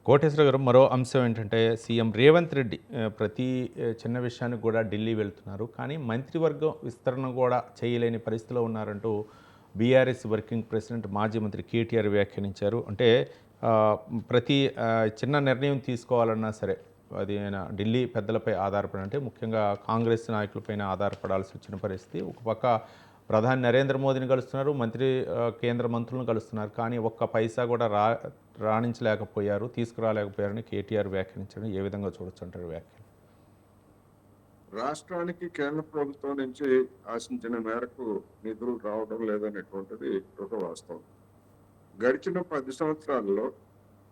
కోటేశ్వర గారు, మరో అంశం ఏంటంటే సీఎం రేవంత్ రెడ్డి ప్రతి చిన్న విషయానికి కూడా ఢిల్లీ వెళ్తున్నారు. కానీ మంత్రివర్గం విస్తరణ కూడా చేయలేని పరిస్థితిలో ఉన్నారంటూ బీఆర్ఎస్ వర్కింగ్ ప్రెసిడెంట్ మాజీ మంత్రి కేటీఆర్ వ్యాఖ్యానించారు. అంటే ప్రతి చిన్న నిర్ణయం తీసుకోవాలన్నా సరే అది ఢిల్లీ పెద్దలపై ఆధారపడి, అంటే ముఖ్యంగా కాంగ్రెస్ నాయకులపైన ఆధారపడాల్సి వచ్చిన పరిస్థితి. ఒక పక్క ప్రధాని నరేంద్ర మోదీని కలుస్తున్నారు, కేంద్ర మంత్రులను కలుస్తున్నారు, కానీ ఒక్క పైసా కూడా రాణించలేకపోయారు, తీసుకురాలేకపోయారని కేటీఆర్ వ్యాఖ్యానించడం ఏ విధంగా చూడొచ్చు అంటారు వ్యాఖ్యలు? రాష్ట్రానికి కేంద్ర ప్రభుత్వం నుంచి ఆశించిన మేరకు నిధులు రావడం లేదనేటువంటిది ఒక వాస్తవం. గడిచిన 10 సంవత్సరాల్లో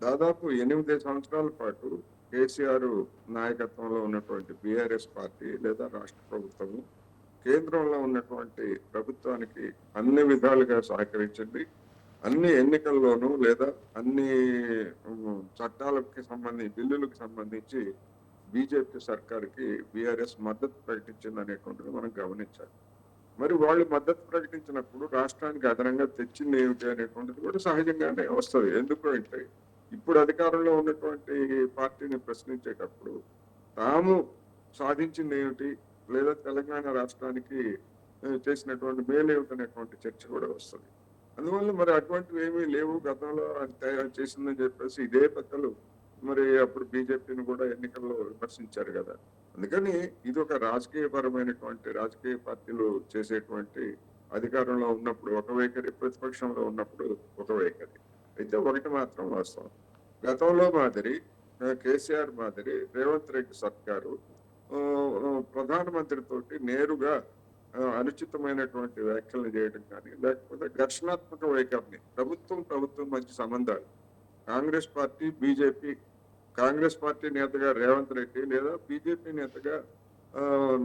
దాదాపు 8 సంవత్సరాల పాటు కేసీఆర్ నాయకత్వంలో ఉన్నటువంటి బీఆర్ఎస్ పార్టీ లేదా రాష్ట్ర ప్రభుత్వము కేంద్రంలో ఉన్నటువంటి ప్రభుత్వానికి అన్ని విధాలుగా సహకరించింది. అన్ని ఎన్నికల్లోనూ లేదా అన్ని చట్టాలకి సంబంధించి బిల్లులకు సంబంధించి బీజేపీ సర్కార్కి బీఆర్ఎస్ మద్దతు ప్రకటించింది అనేటువంటిది మనం గమనించాలి. మరి వాళ్ళు మద్దతు ప్రకటించినప్పుడు రాష్ట్రానికి అదనంగా తెచ్చింది ఏమిటి అనేటువంటిది కూడా సహజంగానే వస్తుంది. ఎందుకు అంటే ఇప్పుడు అధికారంలో ఉన్నటువంటి పార్టీని ప్రశ్నించేటప్పుడు తాము సాధించింది ఏమిటి లేదా తెలంగాణ రాష్ట్రానికి చేసినటువంటి మేలు ఏమిటనేటువంటి చర్చ కూడా వస్తుంది. అందువల్ల మరి అటువంటివి ఏమీ లేవు, గతంలో చేసిందని చెప్పేసి ఇదే పెద్దలు మరి అప్పుడు బీజేపీని కూడా ఎన్నికల్లో విమర్శించారు కదా. అందుకని ఇది ఒక రాజకీయ పార్టీలు చేసేటువంటి అధికారంలో ఉన్నప్పుడు ఒక వైఖరి, ప్రతిపక్షంలో ఉన్నప్పుడు ఒక వైఖరి. అయితే ఒకటి మాత్రం వాస్తవం, గతంలో మాదిరి కేసీఆర్ మాదిరి రేవంత్ రెడ్డి సర్కారు ప్రధానమంత్రితోటి నేరుగా అనుచితమైన వ్యాఖ్యలు చేయడం కానీ లేకపోతే ఘర్షణాత్మక వైఖరిని ప్రభుత్వం మధ్య సంబంధాలు కాంగ్రెస్ పార్టీ నేతగా రేవంత్ రెడ్డి లేదా బీజేపీ నేతగా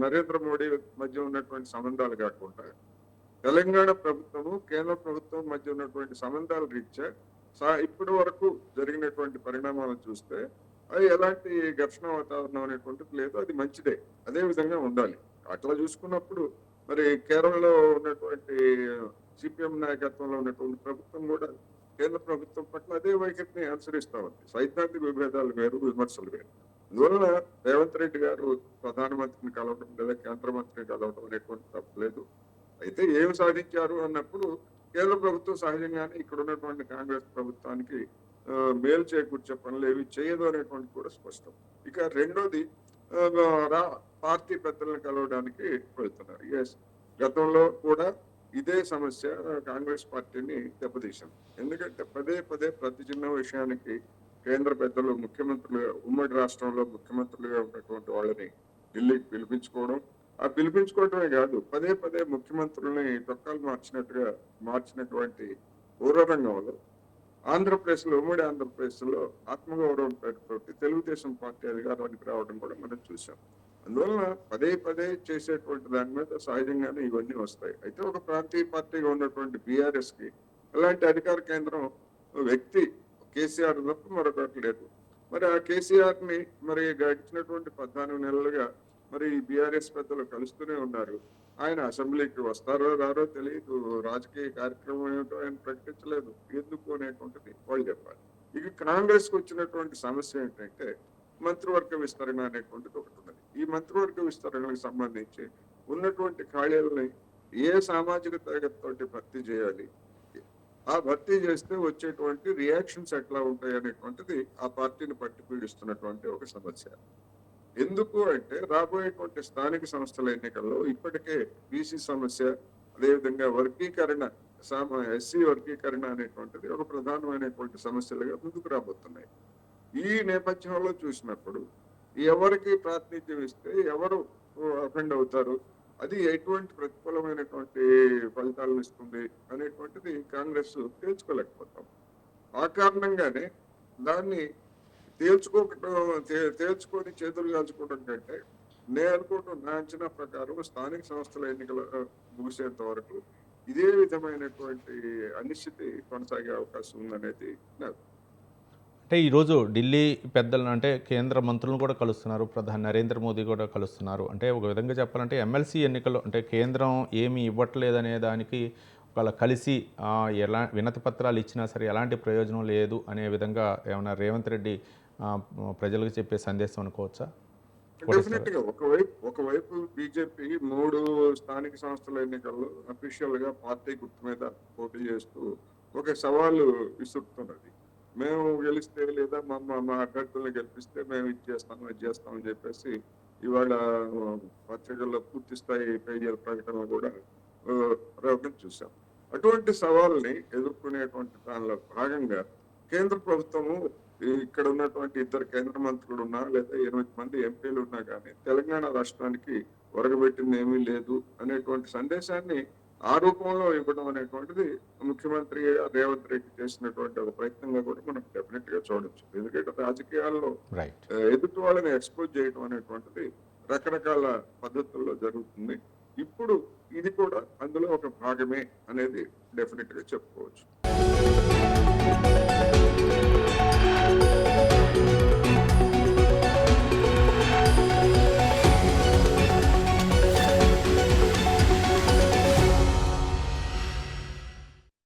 నరేంద్ర మోడీ మధ్య ఉన్నటువంటి సంబంధాలు కాకుండా తెలంగాణ ప్రభుత్వము కేంద్ర ప్రభుత్వం మధ్య ఉన్నటువంటి సంబంధాల రీత్యా ఇప్పటి వరకు జరిగినటువంటి పరిణామాలను చూస్తే అది ఎలాంటి ఘర్షణ వాతావరణం అనేటువంటిది లేదు. అది మంచిదే, అదే విధంగా ఉండాలి. అట్లా చూసుకున్నప్పుడు మరి కేరళలో ఉన్నటువంటి సిపిఎం నాయకత్వంలో ఉన్నటువంటి ప్రభుత్వం కూడా కేంద్ర ప్రభుత్వం పట్ల అదే వైఖరిని అనుసరిస్తా ఉంది. సైద్ధాంతిక విభేదాలు వేరు, విమర్శలు వేరు. అందువలన రేవంత్ రెడ్డి గారు ప్రధానమంత్రిని కలవడం లేదా కేంద్ర మంత్రిని కలవడం అనేటువంటి తప్పలేదు. అయితే ఏమి సాధించారు అన్నప్పుడు కేంద్ర ప్రభుత్వం సహజంగానే ఇక్కడ ఉన్నటువంటి కాంగ్రెస్ ప్రభుత్వానికి మేలు చేకూర్చే పనులు ఏవి చేయదు అనేటువంటి కూడా స్పష్టం. ఇక రెండోది, పార్టీ పెద్దలను కలవడానికి వెళ్తున్నారు. గతంలో కూడా ఇదే సమస్య కాంగ్రెస్ పార్టీని దెబ్బతీసింది. ఎందుకంటే పదే ప్రతి చిన్న విషయానికి కేంద్ర పెద్దలు ఉమ్మడి రాష్ట్రంలో ముఖ్యమంత్రులుగా ఉన్నటువంటి వాళ్ళని ఢిల్లీకి పిలిపించుకోవడమే కాదు, పదే ముఖ్యమంత్రుల్ని తొక్కాలు మార్చినటువంటి పూర్వరంగంలో ఉమ్మడి ఆంధ్రప్రదేశ్ లో ఆత్మగౌరవం పేరుతోటి తెలుగుదేశం పార్టీ అధికారానికి రావడం కూడా మనం చూసాం. అందువలన పదే చేసేటువంటి దాని మీద సహజంగానే ఇవన్నీ వస్తాయి. అయితే ఒక ప్రాంతీయ పార్టీగా ఉన్నటువంటి బీఆర్ఎస్ కి అలాంటి అధికార కేంద్రం వ్యక్తి కేసీఆర్ తప్ప మరొకటి లేదు. మరి ఆ కేసీఆర్ ని మరి గడిచినటువంటి 14 నెలలుగా మరి బీఆర్ఎస్ పెద్దలు కలుస్తూనే ఉన్నారు. ఆయన అసెంబ్లీకి వస్తారో రారో తెలియదు, రాజకీయ కార్యక్రమం ఏమిటో ఆయన ప్రకటించలేదు. ఎందుకు అనేటువంటిది వాళ్ళు చెప్పాలి. ఇక కాంగ్రెస్ కు వచ్చినటువంటి సమస్య ఏంటంటే మంత్రివర్గ విస్తరణ అనేటువంటిది ఒకటి ఉన్నది. ఈ మంత్రివర్గ విస్తరణకు సంబంధించి ఉన్నటువంటి ఖాళీలని ఏ సామాజిక తరగతితోటి భర్తీ చేయాలి, ఆ భర్తీ చేస్తే వచ్చేటువంటి రియాక్షన్స్ ఎట్లా ఉంటాయి అనేటువంటిది ఆ పార్టీని పట్టి పీడిస్తున్నటువంటి ఒక సమస్య. ఎందుకు అంటే రాబోయేటువంటి స్థానిక సంస్థల ఎన్నికల్లో ఇప్పటికే బీసీ సమస్య, అదేవిధంగా ఎస్సీ వర్గీకరణ అనేటువంటిది ఒక ప్రధానమైనటువంటి సమస్యలుగా ముందుకు రాబోతున్నాయి. ఈ నేపథ్యంలో చూసినప్పుడు ఎవరికి ప్రాతినిధ్యం ఇస్తే ఎవరు అఫెండ్ అవుతారు, అది ఎటువంటి ప్రతికూలమైనటువంటి ఫలితాలను ఇస్తుంది అనేటువంటిది కాంగ్రెస్ తేల్చుకోలేకపోతాం. ఆ కారణంగానే దాన్ని తేల్చుకొని చేతులు కాల్చుకోవడం కంటే నేను అనుకుంటున్న నా అంచనా ప్రకారం స్థానిక సంస్థల ఎన్నికలు ముగిసేంత వరకు ఇదే విధమైనటువంటి అనిశ్చితి కొనసాగే అవకాశం ఉందనేది నాకు. అంటే ఈరోజు ఢిల్లీ పెద్దలను, అంటే కేంద్ర మంత్రులను కూడా కలుస్తున్నారు, ప్రధాని నరేంద్ర మోదీ కూడా కలుస్తున్నారు. అంటే ఒక విధంగా చెప్పాలంటే ఎమ్మెల్సీ ఎన్నికల్లో అంటే కేంద్రం ఏమి ఇవ్వట్లేదనే దానికి ఒకవేళ కలిసి ఎలా వినతి పత్రాలు ఇచ్చినా సరే ఎలాంటి ప్రయోజనం లేదు అనే విధంగా ఏమైనా రేవంత్ రెడ్డి ప్రజలకు చెప్పే సందేశం అనుకోవచ్చా? డెఫినెట్ గా ఒకవైపు బీజేపీ 3 స్థానిక సంస్థల ఎన్నికల్లో అఫీషియల్ గా పార్టీ గుర్తు మీద పోటీ చేస్తూ ఒక సవాలు విసురుతున్నది. మేము గెలిస్తే లేదా మా అభ్యర్థులను గెలిపిస్తే మేము ఇది చేస్తాం అది చేస్తాం అని చెప్పేసి ఇవాళ పత్రికల్లో పూర్తి స్థాయి పేజీల ప్రకటనలు కూడా రావడం చూసాం. అటువంటి సవాల్ని ఎదుర్కొనేటువంటి దానిలో భాగంగా కేంద్ర ప్రభుత్వము ఇక్కడ ఉన్నటువంటి 2 కేంద్ర మంత్రులు ఉన్నా లేదా 8 మంది ఎంపీలు ఉన్నా కానీ తెలంగాణ రాష్ట్రానికి ఒరగబెట్టింది ఏమీ లేదు అనేటువంటి సందేశాన్ని ఆ రూపంలో ఇవ్వడం అనేటువంటిది ముఖ్యమంత్రి రేవంత్ రెడ్డి చేసినటువంటి ఒక ప్రయత్నంగా కూడా మనం డెఫినెట్ గా చూడొచ్చు. ఎందుకంటే రాజకీయాల్లో రైట్. ఎదుటి వాళ్ళని ఎక్స్పోజ్ చేయడం అనేటువంటిది రకరకాల పద్ధతుల్లో జరుగుతుంది. ఇప్పుడు ఇది కూడా అందులో ఒక భాగమే అనేది డెఫినెట్ గా చెప్పుకోవచ్చు.